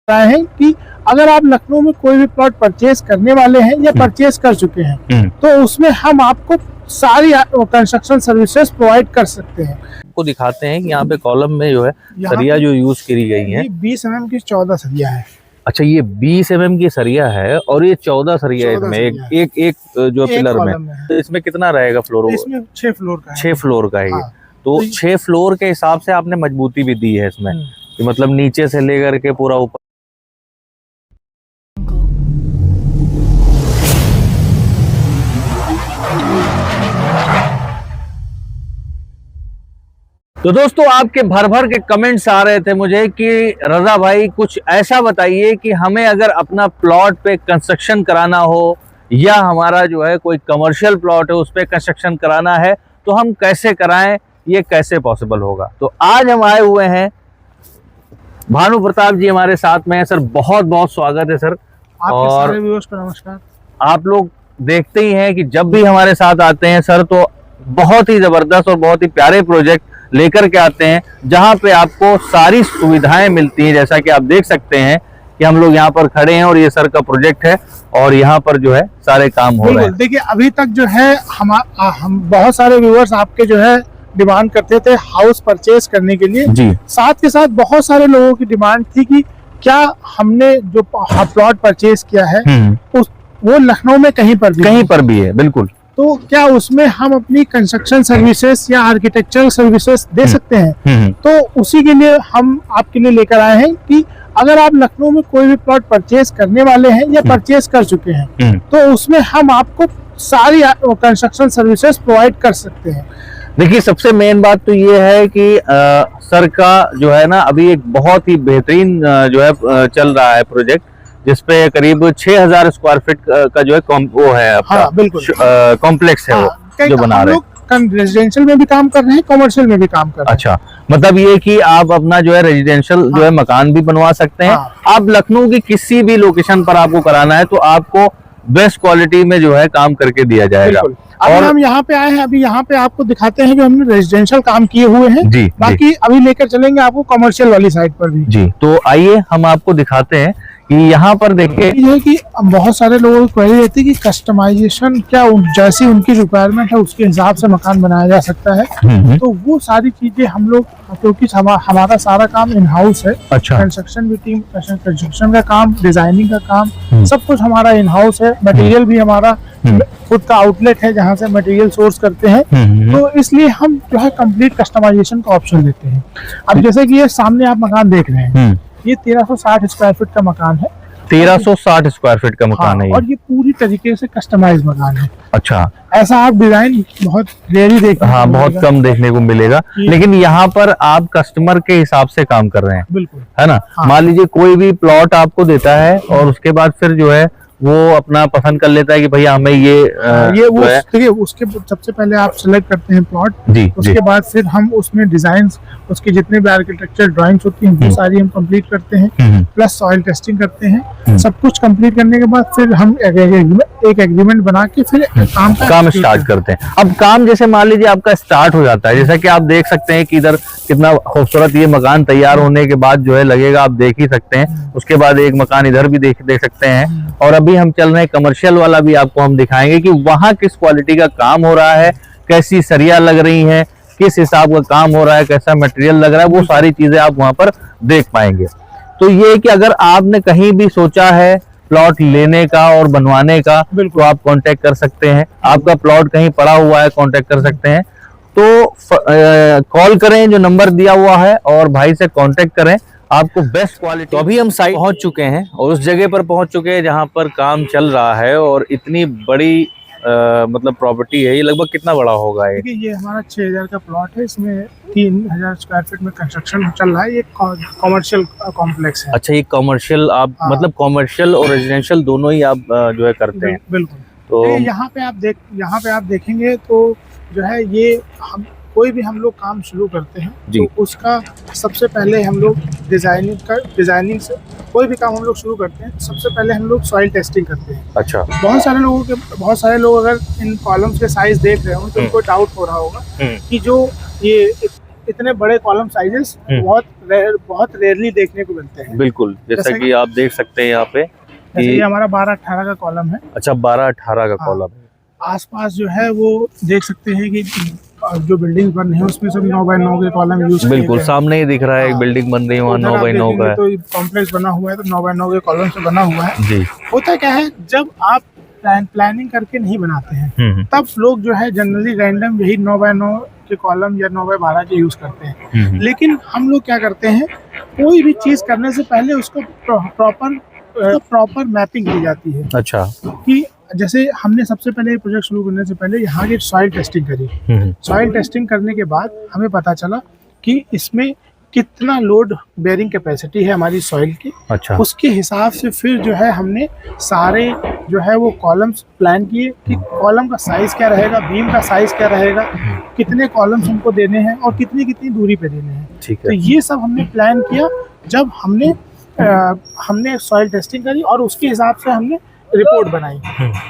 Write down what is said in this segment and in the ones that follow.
रहे हैं कि अगर आप लखनऊ में कोई भी प्लॉट परचेज करने वाले हैं या परचेज कर चुके हैं तो उसमें हम आपको सारी कंस्ट्रक्शन सर्विसेज प्रोवाइड कर सकते हैं। आपको दिखाते हैं कि यहाँ पे कॉलम में जो है सरिया जो यूज करी गई है 20 mm की 14 सरिया है। अच्छा, ये 20 mm की सरिया है और ये 14 सरिया है इसमें एक जो पिलर में। तो इसमें कितना रहेगा फ्लोर? इसमें 6 फ्लोर का है। 6 फ्लोर का है ये। तो 6 फ्लोर के हिसाब से आपने मजबूती भी दी है इसमें, मतलब नीचे से लेकर के पूरा ऊपर। तो दोस्तों, आपके भर भर के कमेंट्स आ रहे थे मुझे कि रजा भाई कुछ ऐसा बताइए कि हमें अगर अपना प्लॉट पे कंस्ट्रक्शन कराना हो या हमारा जो है कोई कमर्शियल प्लॉट है उस पे कंस्ट्रक्शन कराना है तो हम कैसे कराएं, ये कैसे पॉसिबल होगा। तो आज हम आए हुए हैं, भानु प्रताप जी हमारे साथ में है। सर बहुत बहुत स्वागत है सर। और सारे व्यूअर्स को नमस्कार। आप लोग देखते ही हैं कि जब भी हमारे साथ आते हैं सर तो बहुत ही जबरदस्त और बहुत ही प्यारे प्रोजेक्ट लेकर के आते हैं जहां पे आपको सारी सुविधाएं मिलती हैं। जैसा कि आप देख सकते हैं कि हम लोग यहाँ पर खड़े हैं और ये सर का प्रोजेक्ट है और यहाँ पर जो है सारे काम हो रहे हैं। देखिए, अभी तक जो है हम बहुत सारे व्यूअर्स आपके जो है डिमांड करते थे हाउस परचेज करने के लिए जी। साथ के साथ बहुत सारे लोगों की डिमांड थी कि क्या हमने जो प्लॉट परचेज किया है वो लखनऊ में कहीं पर भी है। बिल्कुल। तो क्या उसमें हम अपनी कंस्ट्रक्शन सर्विसेज या आर्किटेक्चरल सर्विसेज दे सकते हैं? तो उसी के लिए हम आपके लिए लेकर आए हैं कि अगर आप लखनऊ में कोई भी प्लॉट परचेज करने वाले हैं या परचेज कर चुके हैं तो उसमें हम आपको सारी कंस्ट्रक्शन सर्विसेज प्रोवाइड कर सकते हैं। देखिए, सबसे मेन बात तो ये है कि सर का जो है ना अभी एक बहुत ही बेहतरीन जो है चल रहा है प्रोजेक्ट, जिसपे करीब 6000 स्क्वायर फीट का जो है वो है कॉम्प्लेक्स है वो जो बना रहे हैं। रेजिडेंशियल में भी काम कर रहे हैं, कॉमर्शियल में भी काम कर रहे हैं। अच्छा, मतलब ये कि आप अपना जो है रेजिडेंशियल जो है मकान भी बनवा सकते हैं। आप लखनऊ की किसी भी लोकेशन पर आपको कराना है तो आपको बेस्ट क्वालिटी में जो है काम करके दिया जाएगा। और हम यहाँ पे आए हैं, अभी यहाँ पे आपको दिखाते हैं कि हमने रेजिडेंशियल काम किए हुए हैं जी। बाकी अभी लेकर चलेंगे आपको कमर्शियल वाली साइड पर भी जी। तो आइए हम आपको दिखाते हैं कि यहाँ पर देखिए ये कि बहुत सारे लोगों की क्वेरी रहती है कि कस्टमाइजेशन क्या जैसी उनकी रिक्वायरमेंट है उसके हिसाब से मकान बनाया जा सकता है। तो वो सारी चीजें हम लोग, क्योंकि हमारा सारा काम इन हाउस है। अच्छा। कंस्ट्रक्शन भी टीम, कंस्ट्रक्शन का काम, डिजाइनिंग का काम, सब कुछ हमारा इन हाउस है। मटेरियल भी हमारा खुद का आउटलेट है जहाँ से मटेरियल सोर्स करते हैं। तो इसलिए हम जो है कंप्लीट कस्टमाइजेशन का ऑप्शन देते हैं। अब जैसे कि ये सामने आप मकान देख रहे हैं, ये 1360 स्क्वायर फीट का मकान है। 1360 स्क्वायर फीट का मकान है और ये पूरी तरीके से कस्टमाइज मकान है। अच्छा, ऐसा आप डिजाइन बहुत रेयरली देखते हैं। बहुत कम देखने को मिलेगा, लेकिन यहाँ पर आप कस्टमर के हिसाब से काम कर रहे हैं। बिल्कुल, है ना। मान लीजिए कोई भी प्लॉट आपको देता है और उसके बाद फिर जो है वो अपना पसंद कर लेता है कि भैया हमें ये वो देखिए, उसके सबसे पहले आप सिलेक्ट करते हैं प्लॉट जी। उसके बाद फिर हम उसमें डिजाइन, उसके जितने भी आर्किटेक्चर ड्राइंग्स होती हैं वो सारी हम कंप्लीट करते हैं, प्लस सॉइल टेस्टिंग करते हैं। सब कुछ कंप्लीट करने के बाद फिर हम एक एग्रीमेंट बना के फिर काम स्टार्ट करते हैं। अब काम जैसे मान लीजिए आपका स्टार्ट हो जाता है, जैसा कि आप देख सकते हैं कि इधर कितना खूबसूरत ये मकान तैयार होने के बाद जो है लगेगा, आप देख ही सकते हैं। उसके बाद एक मकान इधर भी देख सकते हैं। और अभी हम चल रहे हैं कमर्शियल वाला भी आपको हम दिखाएंगे कि वहाँ किस क्वालिटी का काम हो रहा है, कैसी सरिया लग रही है, किस हिसाब का काम हो रहा है, कैसा मटेरियल लग रहा है, वो सारी चीजें आप वहाँ पर देख पाएंगे। तो ये कि अगर आपने कहीं भी सोचा है प्लॉट लेने का और बनवाने का तो आप कांटेक्ट कर सकते हैं। आपका प्लॉट कहीं पड़ा हुआ है, कांटेक्ट कर सकते हैं। तो कॉल करें, जो नंबर दिया हुआ है, और भाई से कांटेक्ट करें, आपको बेस्ट क्वालिटी। तो अभी हम साइट पहुंच चुके हैं और उस जगह पर पहुंच चुके हैं जहां पर काम चल रहा है। और इतनी बड़ी मतलब प्रॉपर्टी है, ये लगभग कितना बड़ा होगा? ये हमारा 6000 का प्लॉट है, इसमें 3000 स्क्वायर फीट में कंस्ट्रक्शन चल रहा है। ये कॉमर्शियल कॉम्प्लेक्स है। अच्छा, ये कॉमर्शियल आप मतलब कॉमर्शियल और रेजिडेंशियल दोनों ही आप जो है करते हैं? बिल्कुल। तो यहाँ पे आप देखेंगे तो जो है ये कोई भी हम लोग काम शुरू करते हैं तो उसका सबसे पहले हम लोग डिजाइनिंग से कोई भी काम हम लोग शुरू करते हैं, सबसे पहले हम लोग सॉइल टेस्टिंग करते हैं। अच्छा। बहुत सारे लोग अगर इन कॉलम्स के साइज देख रहे हो तो उनको डाउट हो रहा होगा कि जो ये इतने बड़े कॉलम साइजेस बहुत रेयरली देखने को मिलते हैं। बिल्कुल, जैसा कि आप देख सकते हैं यहाँ पे जैसे ये हमारा 12-18 का कॉलम है। अच्छा, 12-18 का कॉलम। आसपास जो है वो देख सकते हैं कि जो बिल्डिंग बन रही है उसमें सब 9x9 के कॉलम यूज किए बिल्कुल, सामने ही दिख रहा है एक बिल्डिंग बन रही है, वहाँ 9x9 का है। तो कॉम्प्लेक्स बना हुआ है तो 9x9 के कॉलम से बना हुआ है जी। होता क्या है, जब आप प्लानिंग करके नहीं बनाते हैं तब लोग जो है जनरली रैंडम यही 9x9 के कॉलम या 9x12 के यूज करते हैं। लेकिन हम लोग क्या करते हैं, कोई भी चीज करने से पहले उसको प्रॉपर मैपिंग की जाती है। अच्छा। कि जैसे हमने सबसे पहले प्रोजेक्ट शुरू करने से पहले यहाँ की सॉइल टेस्टिंग करी। सॉइल टेस्टिंग करने के बाद हमें पता चला कि इसमें कितना लोड बेयरिंग कैपेसिटी है हमारी सॉइल की। अच्छा। उसके हिसाब से फिर जो है हमने सारे जो है वो कॉलम्स प्लान किए कि कॉलम का साइज क्या रहेगा, बीम का साइज क्या रहेगा, कितने कॉलम्स हमको देने हैं और कितनी कितनी दूरी पे देने हैं। ठीक है। तो ये सब हमने प्लान किया जब हमने सॉइल टेस्टिंग करी और उसके हिसाब से हमने रिपोर्ट बनाई।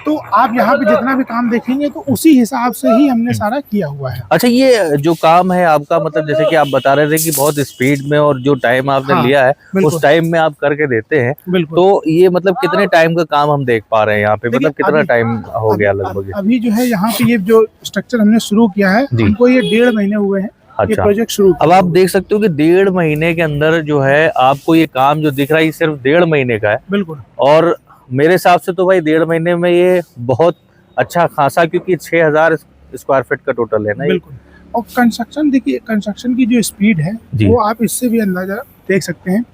तो आप यहाँ पे जितना भी काम देखेंगे तो उसी हिसाब से ही हमने सारा किया हुआ है। अच्छा, ये जो काम है आपका, मतलब जैसे कि आप बता रहे थे कि बहुत स्पीड में और जो टाइम आपने लिया है उस टाइम में आप करके देते हैं, तो ये मतलब कितने टाइम का काम हम देख पा रहे हैं यहाँ पे, मतलब कितना टाइम हो गया लगभग? अभी जो है यहाँ पे ये जो स्ट्रक्चर हमने शुरू किया है हमको ये 1.5 महीने हुए हैं। अच्छा। ये प्रोजेक्ट शुरू। अब आप देख सकते हो कि 1.5 महीने के अंदर जो है आपको ये काम जो दिख रहा है ये सिर्फ 1.5 महीने का है। बिल्कुल। और मेरे हिसाब से तो भाई 1.5 महीने में ये बहुत अच्छा खासा, क्योंकि 6000 स्क्वायर फीट का टोटल है ना। बिल्कुल। और कंस्ट्रक्शन देखिए, कंस्ट्रक्शन की जो स्पीड है वो आप इससे भी अंदाजा देख सकते हैं।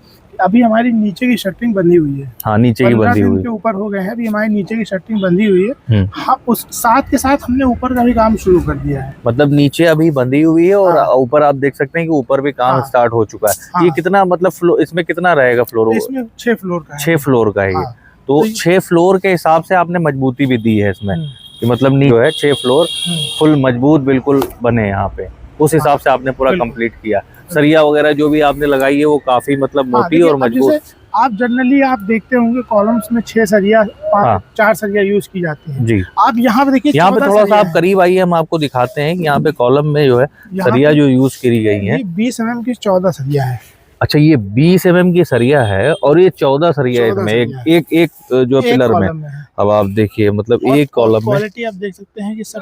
अभी हमारी नीचे की शटरिंग बंधी हुई है। हाँ, नीचे की बंधी हुई है। के ऊपर हो गए हैं, अभी हमारी नीचे की शटरिंग बंधी हुई है। हाँ, उस साथ के साथ हमने ऊपर का भी काम शुरू कर दिया है। मतलब नीचे अभी बंधी हुई है और ऊपर आप देख सकते हैं कि ऊपर भी काम स्टार्ट हो चुका है। ये कितना मतलब इसमें कितना रहेगा फ्लोर? इसमें 6 फ्लोर का है। 6 फ्लोर का है ये। तो 6 फ्लोर के हिसाब से आपने मजबूती भी दी है इसमें, कि मतलब नीचे जो है 6 फ्लोर फुल मजबूत बिल्कुल बने यहाँ पे, उस हिसाब से आपने पूरा कंप्लीट किया। सरिया वगैरह जो भी आपने लगाई है वो काफी मतलब मोटी और मजबूत। आप जनरली आप देखते होंगे कॉलम्स में 6 सरिया 4 सरिया यूज की जाती है जी। आप यहाँ पे देखिए, यहाँ पे थोड़ा सा आप करीब आइए, हम आपको दिखाते हैं कि यहाँ पे कॉलम में जो है सरिया जो यूज करी गई है 20 mm की 14 सरिया है। अच्छा, ये 20 mm की सरिया है और ये 14 सरिया इसमें एक जो पिलर में। अब आप देखिए, मतलब एक कॉलम में क्वालिटी आप देख सकते हैं कि सब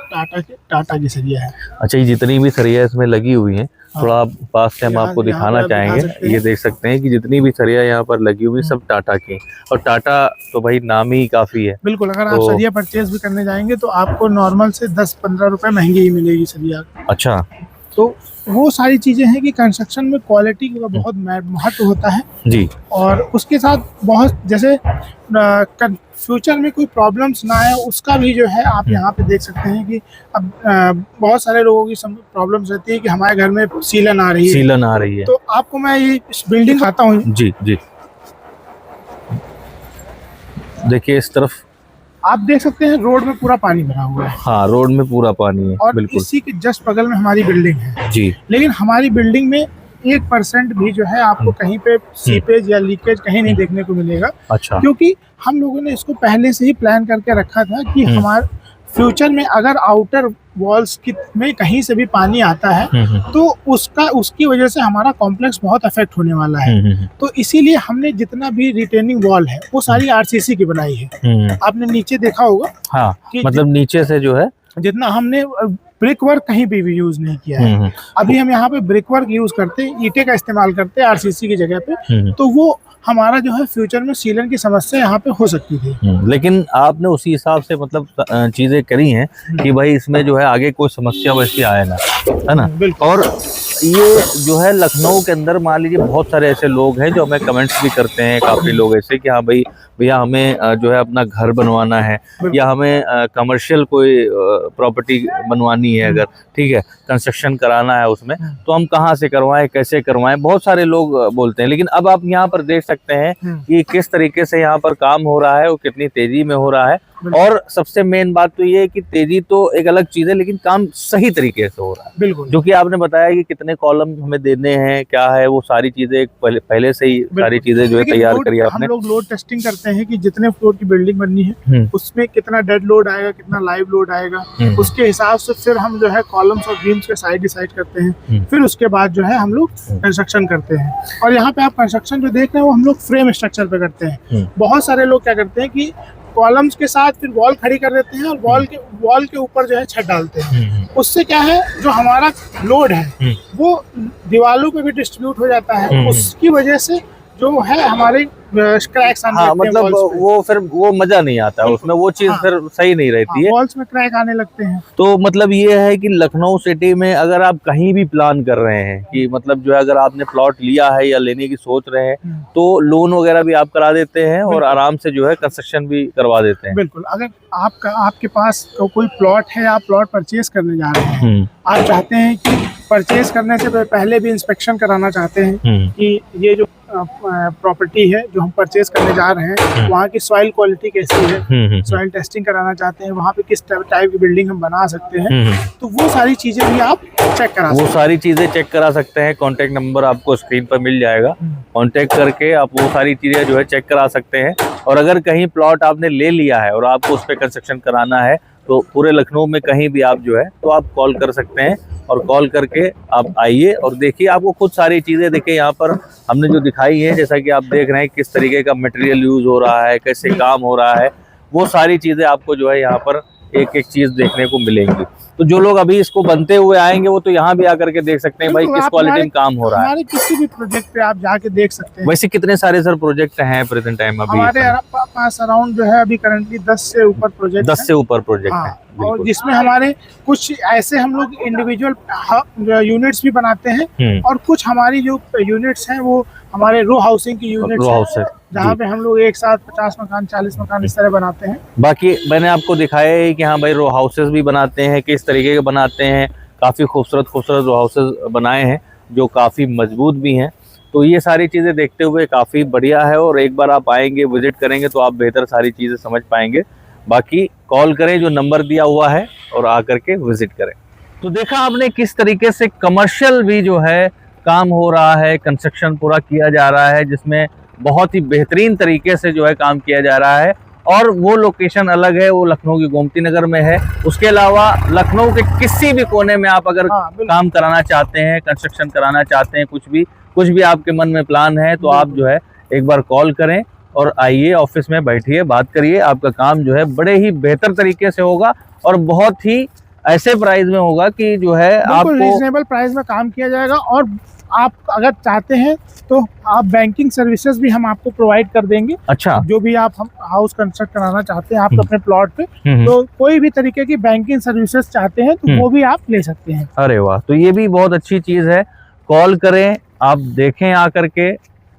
टाटा की सरिया है। अच्छा, ये जितनी भी सरिया इसमें लगी हुई है, थोड़ा पास से हम आपको दिखाना चाहेंगे। ये देख सकते हैं कि जितनी भी सरिया यहाँ पर लगी हुई सब टाटा की, और टाटा तो भाई नाम ही काफी है। बिल्कुल। अगर आप सरिया परचेज भी करने जाएंगे तो आपको नॉर्मल से 10-15 रुपए महंगी ही मिलेगी सरिया। अच्छा। तो वो सारी चीजें हैं कि कंस्ट्रक्शन में क्वालिटी का बहुत महत्व होता है जी। और उसके साथ बहुत जैसे फ्यूचर में कोई प्रॉब्लम्स ना आए उसका भी जो है आप यहाँ पे देख सकते हैं कि अब बहुत सारे लोगों की प्रॉब्लम्स रहती है कि हमारे घर में सीलन आ रही है। तो आपको मैं ये बिल्डिंग आता हूँ जी जी। देखिए इस तरफ आप देख सकते हैं रोड में पूरा पानी भरा हुआ है। हाँ, रोड में पूरा पानी है। और बिल्कुल। इसी के जस्ट बगल में हमारी बिल्डिंग है जी। लेकिन हमारी बिल्डिंग में 1% भी जो है आपको कहीं पे सीपेज या लीकेज कहीं नहीं देखने को मिलेगा। अच्छा। क्योंकि हम लोगों ने इसको पहले से ही प्लान करके रखा था कि हमारे फ्यूचर में अगर आउटर वॉल्स में कहीं से भी पानी आता है तो उसकी वजह से हमारा कॉम्प्लेक्स बहुत अफेक्ट होने वाला है। तो इसीलिए हमने जितना भी रिटेनिंग वॉल है वो सारी आरसीसी की बनाई है। आपने नीचे देखा होगा। हाँ, मतलब नीचे से जो है जितना हमने ब्रिक वर्क कहीं भी यूज नहीं किया है। अभी हम यहाँ पे ब्रिक वर्क यूज करते हैं, ईंटे का इस्तेमाल करते हैं आरसीसी की जगह पे। तो वो हमारा जो है फ्यूचर में सीलन की समस्या यहाँ पे हो सकती थी। लेकिन आपने उसी हिसाब से मतलब चीजें करी हैं कि भाई इसमें जो है आगे कोई समस्या वैसी आए ना, है ना। और ये जो है लखनऊ के अंदर मान लीजिए बहुत सारे ऐसे लोग हैं जो हमें कमेंट्स भी करते हैं, काफी लोग ऐसे कि हाँ भाई भैया हमें जो है अपना घर बनवाना है या हमें कमर्शियल कोई प्रॉपर्टी बनवानी है, अगर ठीक है कंस्ट्रक्शन कराना है उसमें, तो हम कहाँ से करवाएं, कैसे करवाएं, बहुत सारे लोग बोलते हैं। लेकिन अब आप यहाँ पर देख सकते हैं कि किस तरीके से यहाँ पर काम हो रहा है, वो कितनी तेजी में हो रहा है और सबसे मेन बात तो ये है कि तेजी तो एक अलग चीज है, लेकिन काम सही तरीके से हो रहा है। बिल्कुल, जो कि आपने बताया कि कितने कॉलम हमें देने हैं, क्या है वो सारी चीजें पहले से ही सारी चीजें जो है तैयार करी आपने। हम लोग लोड टेस्टिंग करते हैं कि जितने फ्लोर की बिल्डिंग बननी है उसमें कितना डेड लोड आएगा, कितना लाइव लोड आएगा, उसके हिसाब से फिर हम जो है कॉलम्स और बीम्स के साइज डिसाइड करते हैं। फिर उसके बाद जो है हम लोग कंस्ट्रक्शन करते हैं। और यहाँ पे आप कंस्ट्रक्शन जो देख रहे हैं वो हम लोग फ्रेम स्ट्रक्चर पे करते हैं। बहुत सारे लोग क्या करते हैं कि कॉलम्स के साथ फिर वॉल खड़ी कर देते हैं और वॉल के ऊपर जो है छत डालते हैं। उससे क्या है, जो हमारा लोड है वो दीवालों पे भी डिस्ट्रीब्यूट हो जाता है। उसकी वजह से जो है हमारे क्रैक्स आने लगते हैं। मतलब वो फिर वो मजा नहीं आता उसमें, वो चीज फिर सही नहीं रहती है, वॉल्स में क्रैक आने लगते हैं। तो मतलब ये है कि लखनऊ सिटी में अगर आप कहीं भी प्लान कर रहे हैं कि मतलब जो है अगर आपने प्लॉट लिया है या लेने की सोच रहे हैं तो लोन वगैरह भी आप करा देते हैं और आराम से जो है कंस्ट्रक्शन भी करवा देते हैं। बिल्कुल, अगर आपके पास कोई प्लॉट है, आप प्लॉट परचेज करने जा रहे हैं, आप चाहते हैं कि परचेज करने से पहले भी इंस्पेक्शन कराना चाहते हैं कि ये जो प्रॉपर्टी है जो हम परचेज करने जा रहे हैं वहाँ की सॉइल क्वालिटी कैसी है, सॉइल टेस्टिंग कराना चाहते हैं, वहाँ पे किस टाइप की बिल्डिंग हम बना सकते हैं, तो वो सारी चीजें भी आप चेक करा सकते हैं। कॉन्टेक्ट नंबर आपको स्क्रीन पर मिल जाएगा, कॉन्टेक्ट करके आप वो सारी चीजें जो है चेक करा सकते हैं। और अगर कहीं प्लॉट आपने ले लिया है और आपको उस पर कंस्ट्रक्शन कराना है तो पूरे लखनऊ में कहीं भी आप जो है तो आप कॉल कर सकते हैं और कॉल करके आप आइए और देखिए, आपको खुद सारी चीजें देखिए यहाँ पर हमने जो दिखाई है, जैसा कि आप देख रहे हैं किस तरीके का मटेरियल यूज हो रहा है, कैसे काम हो रहा है, वो सारी चीजें आपको जो है यहाँ पर एक एक चीज देखने को मिलेंगी। तो जो लोग अभी इसको बनते हुए आएंगे वो तो यहाँ भी आकर के देख सकते हैं भाई किस क्वालिटी में काम हो रहा है। हमारे किसी भी प्रोजेक्ट पे आप जाके देख सकते हैं। वैसे कितने सारे सर प्रोजेक्ट हैं प्रेजेंट टाइम अभी? हमारे पास अराउंड जो है अभी करंटली 10 से ऊपर प्रोजेक्ट 10 से ऊपर प्रोजेक्ट है। और जिसमें हमारे कुछ ऐसे हम लोग इंडिविजुअल यूनिट्स भी बनाते हैं और कुछ हमारी जो यूनिट्स हैं वो हमारे रो हाउसिंग की यूनिट्स हैं जहाँ पे हम लोग एक साथ 50 मकान 40 मकान इस तरह बनाते हैं। बाकी मैंने आपको दिखाया है कि हाँ भाई रो हाउसेस भी बनाते हैं, किस तरीके के बनाते हैं, काफ़ी खूबसूरत रो हाउसेस बनाए हैं जो काफ़ी मजबूत भी हैं। तो ये सारी चीज़ें देखते हुए काफ़ी बढ़िया है और एक बार आप आएंगे विजिट करेंगे तो आप बेहतर सारी चीज़ें समझ पाएंगे। बाकी कॉल करें जो नंबर दिया हुआ है और आकर के विजिट करें। तो देखा आपने किस तरीके से कमर्शियल भी जो है काम हो रहा है, कंस्ट्रक्शन पूरा किया जा रहा है जिसमें बहुत ही बेहतरीन तरीके से जो है काम किया जा रहा है। और वो लोकेशन अलग है, वो लखनऊ की गोमती नगर में है। उसके अलावा लखनऊ के किसी भी कोने में आप अगर काम कराना चाहते हैं, कंस्ट्रक्शन कराना चाहते हैं, कुछ भी आपके मन में प्लान है तो आप जो है एक बार कॉल करें और आइए, ऑफिस में बैठिए, बात करिए। आपका काम जो है बड़े ही बेहतर तरीके से होगा और बहुत ही ऐसे प्राइस में होगा कि जो है आपको रीजनेबल प्राइस में काम किया जाएगा। और आप अगर चाहते हैं तो आप बैंकिंग सर्विसेज भी हम आपको प्रोवाइड कर देंगे। अच्छा, जो भी आप हम हाउस कंस्ट्रक्ट कराना चाहते हैं आप अपने प्लॉट पे, तो कोई भी तरीके की बैंकिंग सर्विसेज चाहते हैं तो वो भी आप ले सकते हैं। अरे वाह, तो ये भी बहुत अच्छी चीज है। कॉल करें, आप देखें, आकर के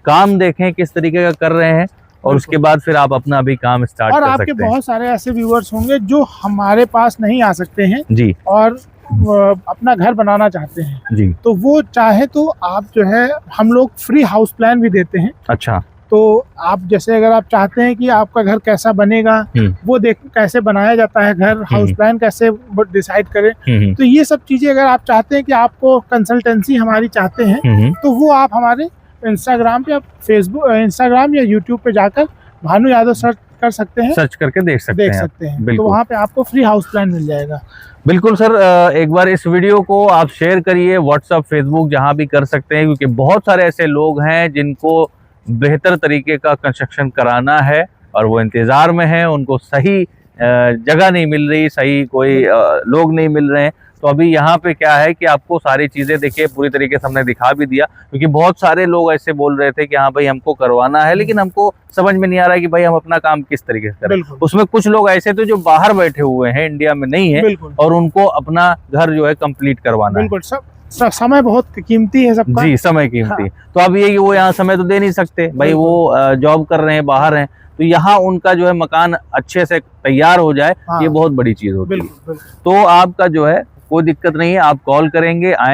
काम देखें किस तरीके का कर रहे हैं और उसके बाद फिर आप अपना भी काम स्टार्ट कर सकते हैं। और आपके बहुत सारे ऐसे व्यूअर्स होंगे जो हमारे पास नहीं आ सकते हैं जी और अपना घर बनाना चाहते हैं जी, तो वो चाहे तो आप जो है हम लोग फ्री हाउस प्लान भी देते हैं। अच्छा, तो आप जैसे अगर आप चाहते हैं कि आपका घर कैसा बनेगा वो कैसे बनाया जाता है, घर हाउस प्लान कैसे डिसाइड करें, तो ये सब चीजें अगर आप चाहते हैं कि आपको कंसल्टेंसी हमारी चाहते हैं तो वो आप हमारे इंस्टाग्राम पे, फेसबुक, इंस्टाग्राम या यूट्यूब पे जाकर भानु यादव सर्च कर सकते हैं, सर्च करके देख सकते हैं। तो वहाँ पे आपको फ्री हाउस प्लान मिल जाएगा। बिल्कुल सर, एक बार इस वीडियो को आप शेयर करिए, व्हाट्सएप, फेसबुक, जहाँ भी कर सकते हैं, क्योंकि बहुत सारे ऐसे लोग हैं जिनको बेहतर तरीके का कंस्ट्रक्शन कराना है और वो इंतजार में है, उनको सही जगह नहीं मिल रही, सही कोई लोग नहीं मिल रहे हैं। तो अभी यहाँ पे क्या है कि आपको सारी चीज़ें देखिए पूरी तरीके से हमने दिखा भी दिया, क्योंकि बहुत सारे लोग ऐसे बोल रहे थे कि हाँ भाई हमको करवाना है, लेकिन हमको समझ में नहीं आ रहा है कि भाई हम अपना काम किस तरीके से करें। उसमें कुछ लोग ऐसे थे जो बाहर बैठे हुए हैं, इंडिया में नहीं है, और उनको अपना घर जो है कंप्लीट करवाना है। बिल्कुल, समय बहुत कीमती है सबका। जी, समय कीमती। तो अब ये कि वो यहाँ समय तो दे नहीं सकते भाई, वो जॉब कर रहे हैं, बाहर हैं, तो यहाँ उनका जो है मकान अच्छे से तैयार हो जाए, ये बहुत बड़ी चीज होती है। तो आपका जो है कोई दिक्कत नहीं है, आप कॉल करेंगे, आएंगे।